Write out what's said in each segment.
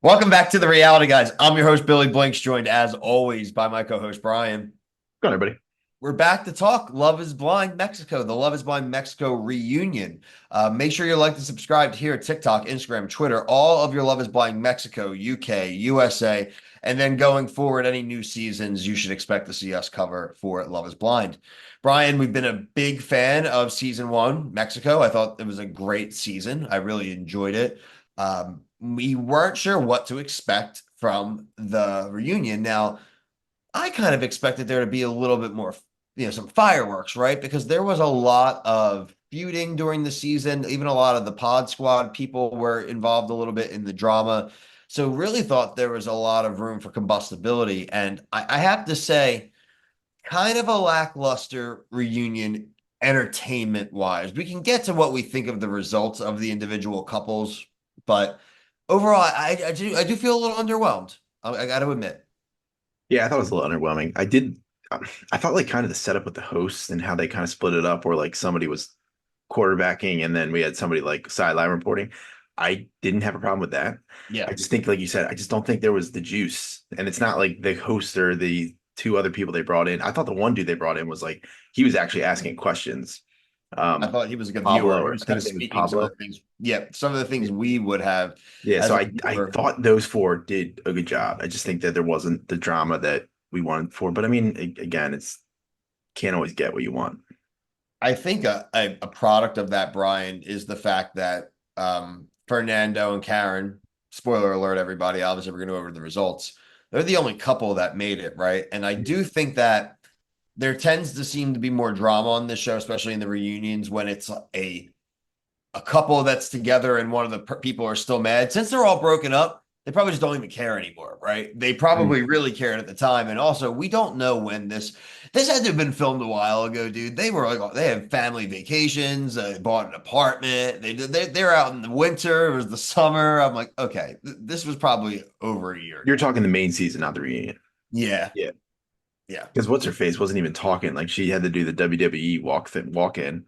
Welcome back to the reality, guys. I'm your host, Billy Blinks, joined as always by my co-host, Brian. Go on, everybody. We're back to talk Love is Blind Mexico, the Love is Blind Mexico reunion. Make sure you like and subscribe here at TikTok, Instagram, Twitter, all of your Love is Blind Mexico, UK, USA, and then going forward, any new seasons you should expect to see us cover for Love is Blind. Brian, we've been a big fan of season one, Mexico. I thought it was a great season. I really enjoyed it. We weren't sure what to expect from the reunion. Now, I kind of expected there to be a little bit more, some fireworks, right? Because there was a lot of feuding during the season. Even a lot of the pod squad people were involved a little bit in the drama. So really thought there was a lot of room for combustibility. And I have to say, kind of a lackluster reunion entertainment wise. We can get to what we think of the results of the individual couples, but overall, I do feel a little underwhelmed. I got to admit. Yeah, I thought it was a little underwhelming. I thought like kind of the setup with the hosts and how they kind of split it up, where like somebody was quarterbacking and then we had somebody like sideline reporting. I didn't have a problem with that. I Yeah. just think, like you said, I just don't think there was the juice. And it's not like the host or the two other people they brought in. I thought the one dude they brought in was like he was actually asking questions. I Um, thought he was a good viewer. Pablo, He or was I kind think of his name was speaking some of Pablo. the things. Yeah, some of the things we would have Yeah, so as a I viewer. thought those four did a good job. I just think that there wasn't the drama that we wanted for. But I mean, again, it's can't always get what you want. I think a product of that, Brian, is the fact that Fernando and Karen, spoiler alert, everybody, obviously we're going to go over the results. They're the only couple that made it, right? And I do think that there tends to seem to be more drama on this show, especially in the reunions when it's a couple that's together and one of the people are still mad. Since they're all broken up, they probably just don't even care anymore, right? They Mhm. probably really cared at the time. And also, we don't know when this had to have been filmed a while ago, dude. They were like they had family vacations, bought an apartment. They're out in the winter. It was the summer. I'm like, okay, this was probably over a year You're ago. talking the main season, not the reunion. Yeah, Yeah, yeah. because what's her face wasn't even talking. Like she had to do the WWE walk in.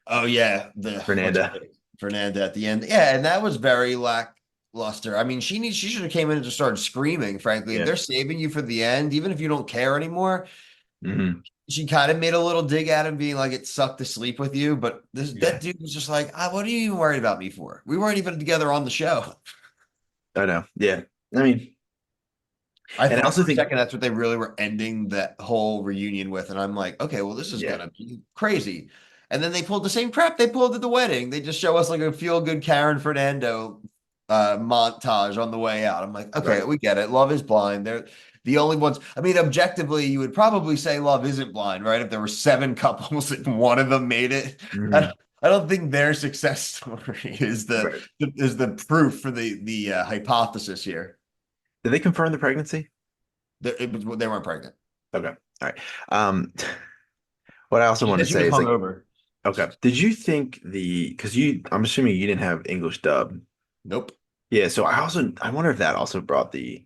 Oh yeah, the what's her Fernanda. name? Fernanda at the end. Yeah, and that was very lackluster. I mean, she should have came in and just started screaming, frankly. If Yeah. they're saving you for the end, even if you don't care anymore, Hmm. she kind of made a little dig at him, being like, it sucked to sleep with you. But this that Yeah, dude was just like, what are you even worried about me for? We weren't even together on the show. I know. Yeah, I mean, and I I thought also for a think, second that's what they really were ending that whole reunion with. And I'm like, okay, well, this is yeah, gonna be crazy. And then they pulled the same crap they pulled at the wedding. They just show us like a feel good Karen Fernando montage on the way out. I'm like, okay, right. we get it. Love is blind. They're the only ones. I mean, objectively, you would probably say love isn't blind, right? If there were seven couples and one of them made it. Hmm. I don't think their success story Right. is the proof for the hypothesis here. Did they confirm the pregnancy? They weren't pregnant. Okay. All right. Um, what I also She wanted said to she was say is like, hungover. okay, did you think because I'm assuming you didn't have English dub. Nope. Yeah, so I wonder if that also brought the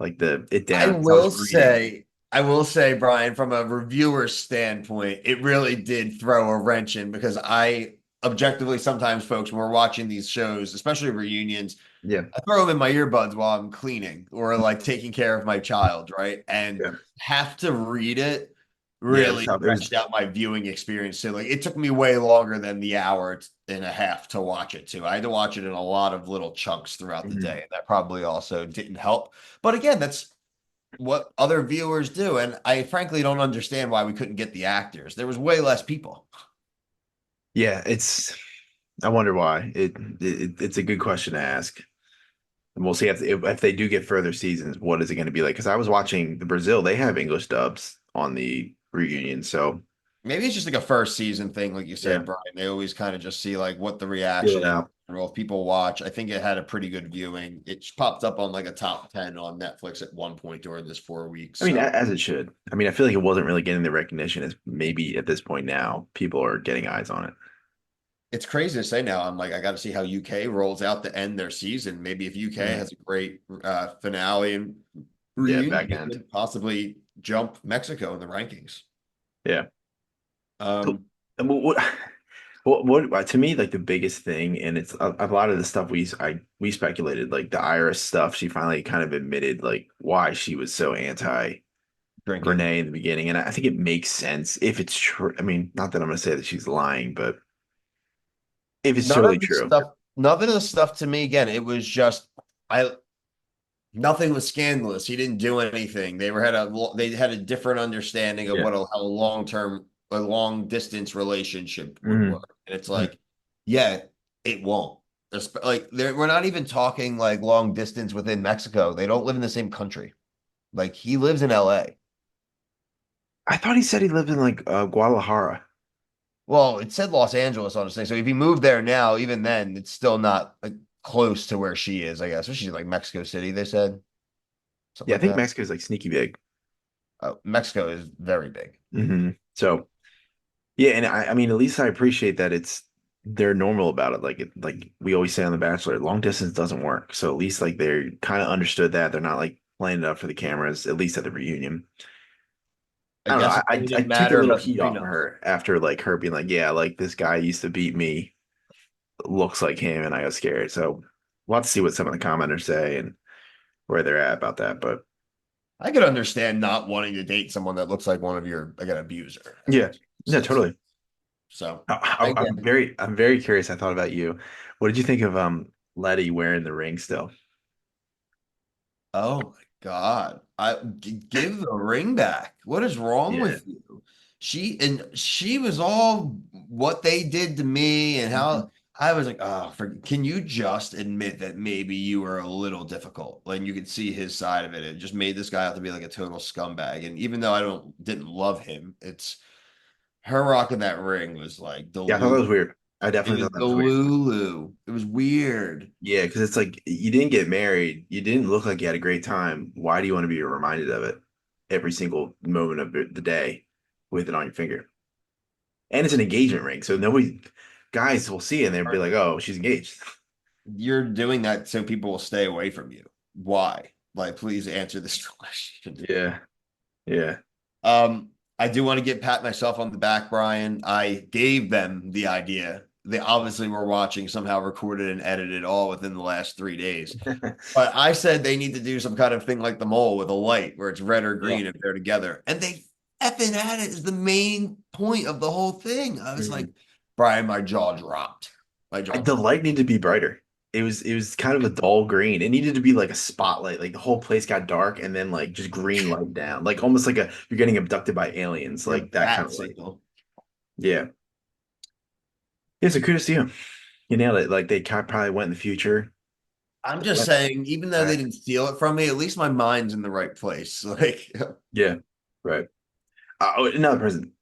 like the it I down because I was will reading. say, I will say, Brian, from a reviewer standpoint, it really did throw a wrench in because I objectively sometimes, folks, when we're watching these shows, especially reunions, Yeah, I throw them in my earbuds while I'm cleaning or like taking care of my child, right? And yeah, have to read it yeah. It was really tough. It was stretched out my viewing experience. So like it took me way longer than the hour and a half to watch it too. I had to watch it in a lot of little chunks throughout the mhm. day. And that probably also didn't help. But again, that's what other viewers do. And I frankly don't understand why we couldn't get the actors. There was way less people. Yeah. It's I wonder why. It's a good question to ask. And we'll see if they do get further seasons. What is it going to be like? Because I was watching the Brazil. They have English dubs on the reunion. So Maybe it's just like a first season thing, like you yeah, said, Brian. They always kind of just see like what the feel reaction it is. out. Or if people watch, I think it had a pretty good viewing. It popped up on like a top 10 on Netflix at one point during this 4 weeks. I mean, So as it should. I mean, I feel like it wasn't really getting the recognition as maybe at this point now people are getting eyes on it. it's crazy to say now. I'm like, I got to see how UK rolls out to end their season. Maybe if UK Mhm. has a great finale and Yeah, reunion, back it end. could possibly jump Mexico in the rankings. Yeah. So, Um, and what Well, what to me, like the biggest thing, and it's a lot of the stuff we speculated, like the Iris stuff. She finally kind of admitted like why she was so anti Drinking. Renee in the beginning, and I think it makes sense if it's true. I mean, not that I'm gonna say that she's lying, but if it's None totally of the true, stuff, none of the stuff to me, again, it was just I nothing was scandalous. He didn't do anything. They had a different understanding of yeah. what how a long distance relationship would Mhm. work. And it's like, yeah, it won't. Like we're not even talking like long distance within Mexico. They don't live in the same country. Like he lives in LA. I thought he said he lived in like Guadalajara. Well, it said Los Angeles on his thing. So if he moved there now, even then, it's still not like close to where she is, I guess. She's like Mexico City, they said. Something Yeah, I like think that. Mexico's like sneaky big. Mexico is very big. So yeah, and I mean, at least I appreciate that they're normal about it. Like we always say on The Bachelor, long distance doesn't work. So at least like they're kind of understood that they're not like playing it up for the cameras, at least at the reunion. I I don't know. guess I it I, really I didn't took a matter little about the heat off of prenups. her after like her being like, yeah, like this guy used to beat me, looks like him, and I got scared. So we'll have to see what some of the commenters say and where they're at about that. But I could understand not wanting to date someone that looks like one of your like an abuser, as yeah, it yeah, says. totally. So I'm again, very curious. I thought about you. What did you think of Letty wearing the ring still? oh my God. Give the ring back. What is wrong Yeah. with you? She was all what they did to me and Mhm. how I was like, can you just admit that maybe you were a little difficult? Like you could see his side of it. It just made this guy out to be like a total scumbag. And even though didn't love him, it's her rocking that ring was like Yeah, I thought that Delulu. was weird. I It definitely was thought that was weird. Delulu. It was weird. Yeah, because it's like you didn't get married. You didn't look like you had a great time. Why do you want to be reminded of it every single moment of the day with it on your finger? And it's an engagement ring, so nobody guys will see it and they'll be like, "Oh, she's engaged." You're doing that so people will stay away from you. Why? Like, please answer this question. Yeah, yeah, Um, I do want to pat myself on the back, Brian. I gave them the idea. They obviously were watching, somehow recorded and edited all within the last 3 days. But I said they need to do some kind of thing like the mole with a light where it's red or yeah. green if they're together. And they effing at it is the main point of the whole thing. I was like, Mhm. Brian, my jaw dropped. My jaw The dropped. light needed to be brighter. It was kind of a dull green. It needed to be like a spotlight. Like the whole place got dark and then like just green light down. Like almost like a you're getting abducted by aliens, Your like that kind bat of light. signal. Yeah. Yeah, so kudos to you. You nailed it. Like they probably went in the future. I'm They just went saying, even though they back. didn't steal it from me, at least my mind's in the right place. Like, Yeah. Right. Oh, another person.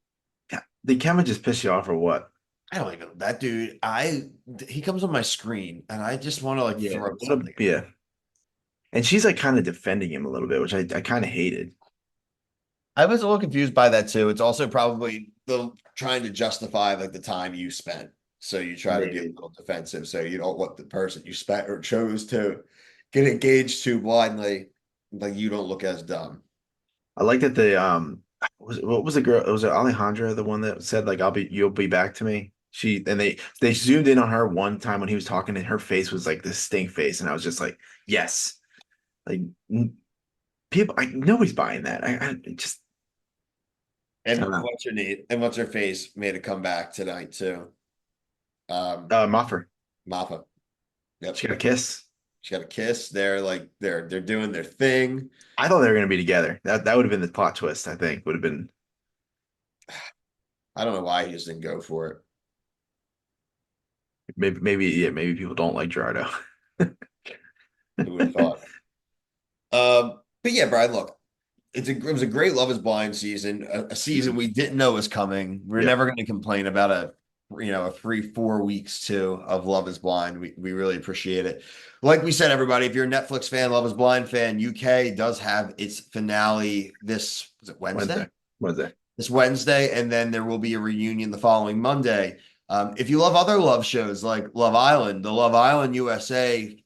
Yeah. Did Kevin just piss you off or what? I don't even that dude. He comes on my screen, and I just want to like Yeah. throw What a something. yeah. And she's like kind of defending him a little bit, which I kind of hated. I was a little confused by that too. It's also probably the trying to justify like the time you spent. So you try to be a Maybe. little defensive. So you don't want the person you spent or chose to get engaged to blindly, like you don't look as dumb. I like that what was the girl? Was it Alejandra, the one that said like you'll be back to me? They zoomed in on her one time when he was talking and her face was like this stink face and I was just like, yes. Like people nobody's buying that. I just I don't And know. what's her name? And what's her face made a comeback tonight too. Moffer. Mappa. She Yep. got a kiss. She got a kiss. They're doing their thing. I thought they were gonna be together. That would have been the plot twist, I think. Would have been I don't know why he just didn't go for it. maybe yeah, maybe people don't like Gerardo. Who would have thought? But yeah, Brian, look, it was a great Love Is Blind season, a season Mhm. we didn't know was coming. We're Yep. never going to complain about a 3 4 weeks too of Love Is Blind. We really appreciate it. Like we said, everybody, if you're a Netflix fan, Love Is Blind fan, UK does have its finale this was it Wednesday. Wednesday? Wednesday. This Wednesday, and then there will be a reunion the following Monday. If you love other love shows like Love Island, the Love Island USA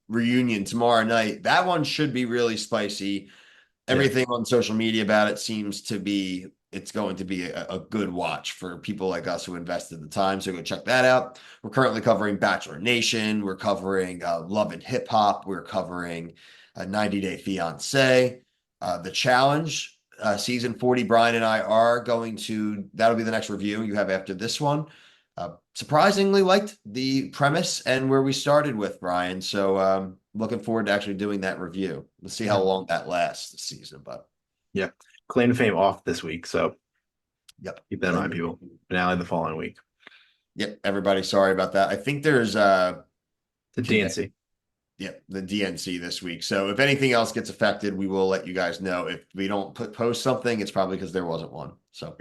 reunion tomorrow night, that one should be really spicy. Yeah. Everything on social media about it seems to be it's going to be a good watch for people like us who invested the time. So go check that out. We're currently covering Bachelor Nation. We're covering Love and Hip Hop. We're covering 90 Day Fiance. The Challenge, season 40, Brian and I are going to, that'll be the next review you have after this one. Surprisingly liked the premise and where we started with, Brian. So looking forward to actually doing that review. Let's see how long that lasts this season. But yeah, Claim to Fame off this week, so yep, keep that in mind, people. Finale the following week. Yep, everybody, sorry about that. I think there's The DNC. Yep, the DNC this week. So if anything else gets affected, we will let you guys know. If we don't post something, it's probably because there wasn't one. So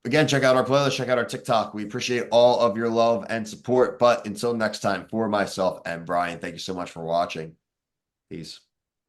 again, check out our playlist, check out our TikTok. We appreciate all of your love and support. But until next time, for myself and Brian, thank you so much for watching. Peace.